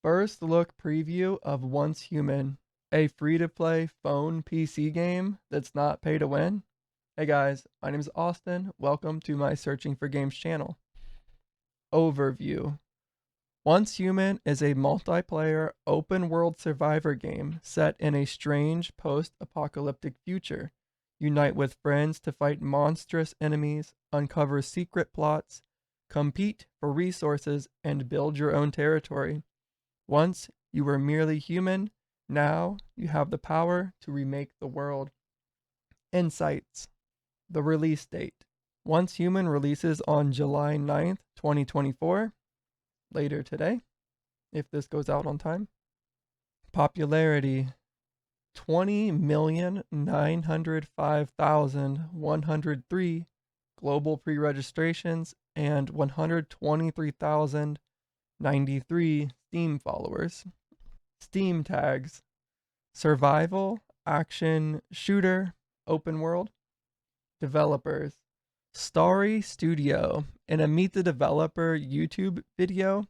First look preview of Once Human, a free-to-play phone PC game that's not pay to win. Hey guys, my name is Austin. Welcome to my Searching for Games channel. Overview. Once Human is a multiplayer open-world survivor game set in a strange post-apocalyptic future. Unite with friends to fight monstrous enemies, uncover secret plots, compete for resources, and build your own territory. Once you were merely human, now you have the power to remake the world. Insights. The release date. Once Human releases on July 9th, 2024, later today, if this goes out on time. Popularity. 20,905,103 global pre-registrations and 123,093 Steam followers. Steam tags: survival, action, shooter, open world. Developers: Starry Studio. In a Meet the Developer YouTube video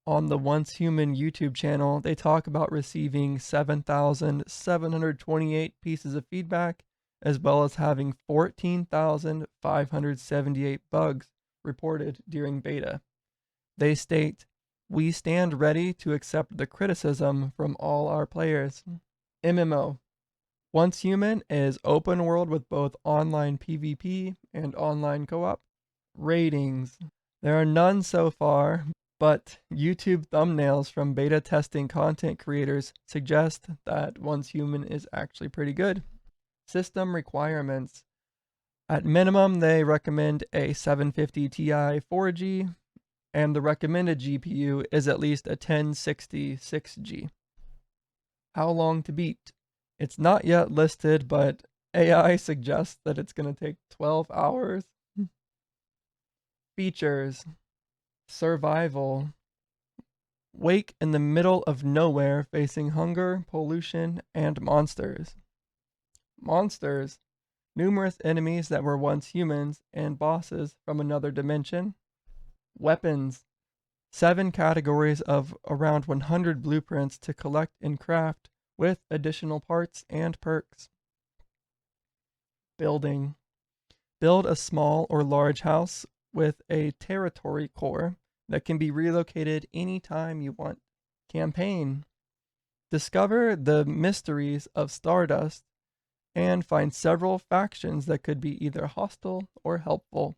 on the Once Human YouTube channel, they talk about receiving 7,728 pieces of feedback, as well as having 14,578 bugs reported during beta. They state, "We stand ready to accept the criticism from all our players." MMO. Once Human is open world with both online PvP and online co-op. Ratings. There are none so far, but YouTube thumbnails from beta testing content creators suggest that Once Human is actually pretty good. System requirements. At minimum, they recommend a 750 Ti 4G, and the recommended GPU is at least a 1060 6G. How long to beat? It's not yet listed, but AI suggests that it's going to take 12 hours. Features. Survival. Wake in the middle of nowhere facing hunger, pollution, and monsters. Monsters. Numerous enemies that were once humans and bosses from another dimension. Weapons. 7 categories of around 100 blueprints to collect and craft with additional parts and perks. Building. Build a small or large house with a territory core that can be relocated anytime you want. Campaign. Discover the mysteries of Stardust and find several factions that could be either hostile or helpful.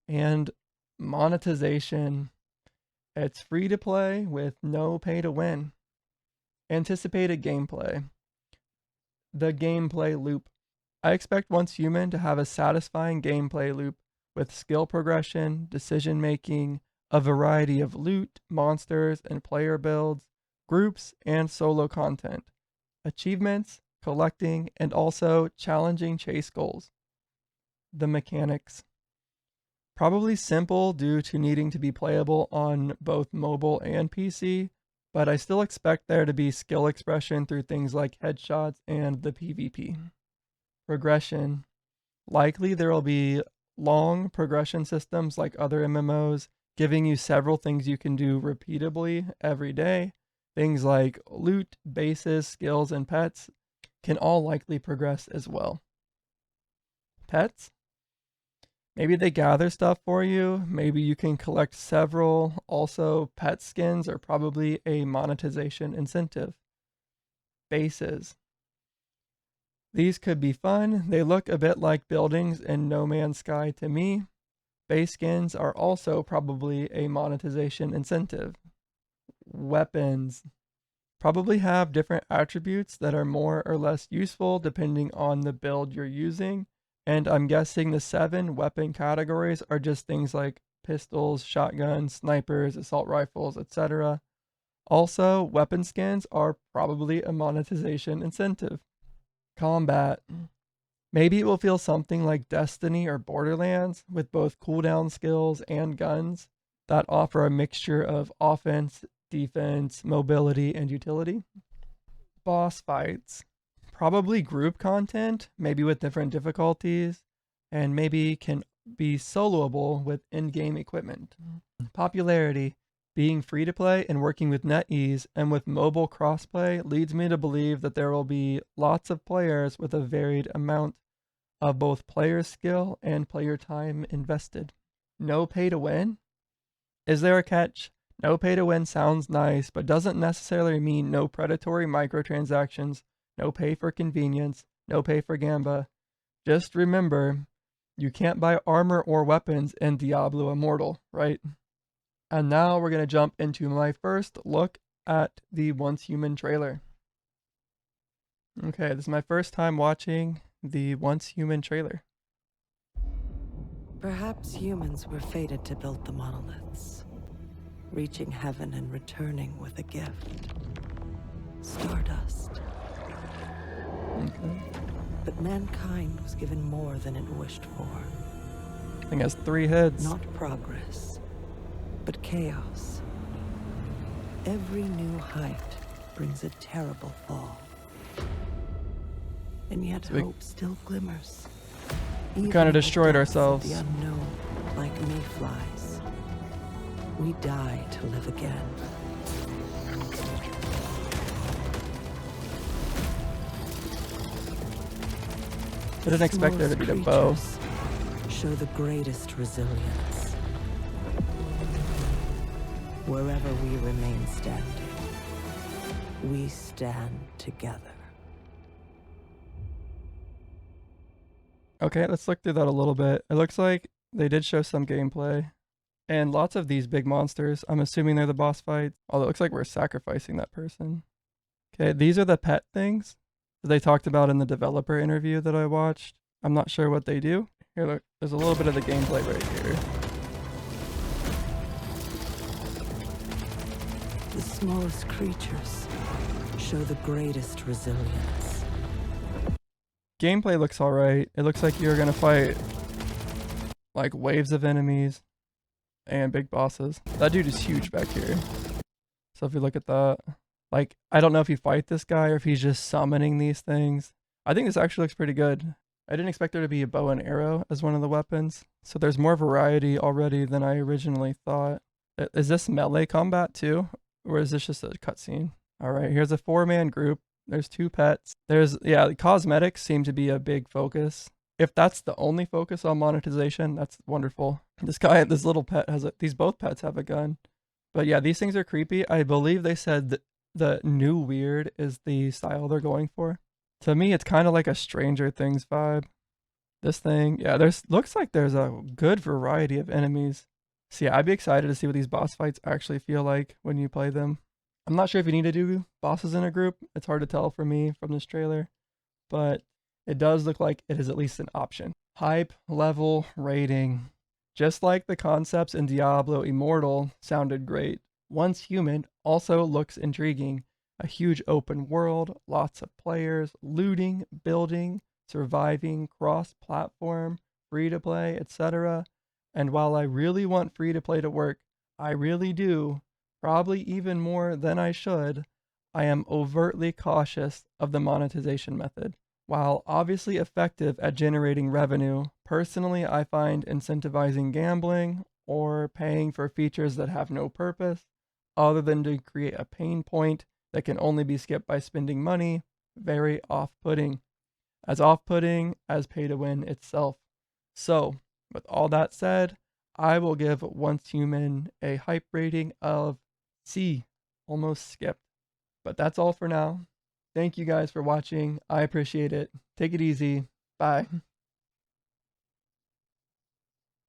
And monetization. It's free to play with no pay to win. Anticipated gameplay. The gameplay loop. I expect Once Human to have a satisfying gameplay loop with skill progression, decision making, a variety of loot, monsters, and player builds, groups, and solo content, achievements, collecting, and also challenging chase goals. The mechanics. Probably simple due to needing to be playable on both mobile and PC, but I still expect there to be skill expression through things like headshots and the PvP. Progression. Likely there will be long progression systems like other MMOs, giving you several things you can do repeatably every day. Things like loot, bases, skills, and pets can all likely progress as well. Pets. Maybe they gather stuff for you. Maybe you can collect several. Also, pet skins are probably a monetization incentive. Bases. These could be fun. They look a bit like buildings in No Man's Sky to me. Base skins are also probably a monetization incentive. Weapons. Probably have different attributes that are more or less useful depending on the build you're using. And I'm guessing the 7 weapon categories are just things like pistols, shotguns, snipers, assault rifles, etc. Also, weapon skins are probably a monetization incentive. Combat. Maybe it will feel something like Destiny or Borderlands with both cooldown skills and guns that offer a mixture of offense, defense, mobility, and utility. Boss fights. Probably group content, maybe with different difficulties, and maybe can be soloable with in-game equipment. Popularity. Being free to play and working with NetEase and with mobile crossplay leads me to believe that there will be lots of players with a varied amount of both player skill and player time invested. No pay to win? Is there a catch? No pay to win sounds nice, but doesn't necessarily mean no predatory microtransactions, no pay for convenience, no pay for gamba. Just remember, you can't buy armor or weapons in Diablo Immortal, right? And now we're going to jump into my first look at the Once Human trailer. Okay, this is my first time watching the Once Human trailer. Perhaps humans were fated to build the monoliths, reaching heaven and returning with a gift. Stardust. Okay. But mankind was given more than it wished for. I think it has 3 heads. Not progress, but chaos. Every new height brings a terrible fall. And yet hope still glimmers. We kind of destroyed ourselves. The unknown, like mayflies. We die to live again. I didn't expect there to be a bow. Show the greatest resilience. Wherever we remain standing, we stand together. Okay, let's look through that a little bit. It looks like they did show some gameplay. And lots of these big monsters. I'm assuming they're the boss fights. Although it looks like we're sacrificing that person. Okay, these are the pet things that they talked about in the developer interview that I watched. I'm not sure what they do. Here, look, there's a little bit of the gameplay right here. The smallest creatures show the greatest resilience. Gameplay looks alright. It looks like you're gonna fight like waves of enemies and big bosses. That dude is huge back here. So if you look at that, like, I don't know if you fight this guy or if he's just summoning these things. I think this actually looks pretty good. I didn't expect there to be a bow and arrow as one of the weapons. So there's more variety already than I originally thought. Is this melee combat too? Or is this just a cutscene? Alright, here's a 4-man group. There's 2 pets. The cosmetics seem to be a big focus. If that's the only focus on monetization, that's wonderful. This little pet both pets have a gun. But yeah, these things are creepy. I believe they said that the new weird is the style they're going for. To me, it's kind of like a Stranger Things vibe. This thing, yeah, looks like there's a good variety of enemies. So yeah, I'd be excited to see what these boss fights actually feel like when you play them. I'm not sure if you need to do bosses in a group. It's hard to tell for me from this trailer, but it does look like it is at least an option. Hype level rating. Just like the concepts in Diablo Immortal sounded great, Once Human also looks intriguing. A huge open world, lots of players, looting, building, surviving, cross-platform, free-to-play, etc. And while I really want free-to-play to work, I really do, probably even more than I should, I am overtly cautious of the monetization method. While obviously effective at generating revenue, personally I find incentivizing gambling or paying for features that have no purpose other than to create a pain point that can only be skipped by spending money very off-putting. As off-putting as pay to win itself. So, with all that said, I will give Once Human a hype rating of C, almost skipped. But that's all for now. Thank you guys for watching. I appreciate it. Take it easy. Bye.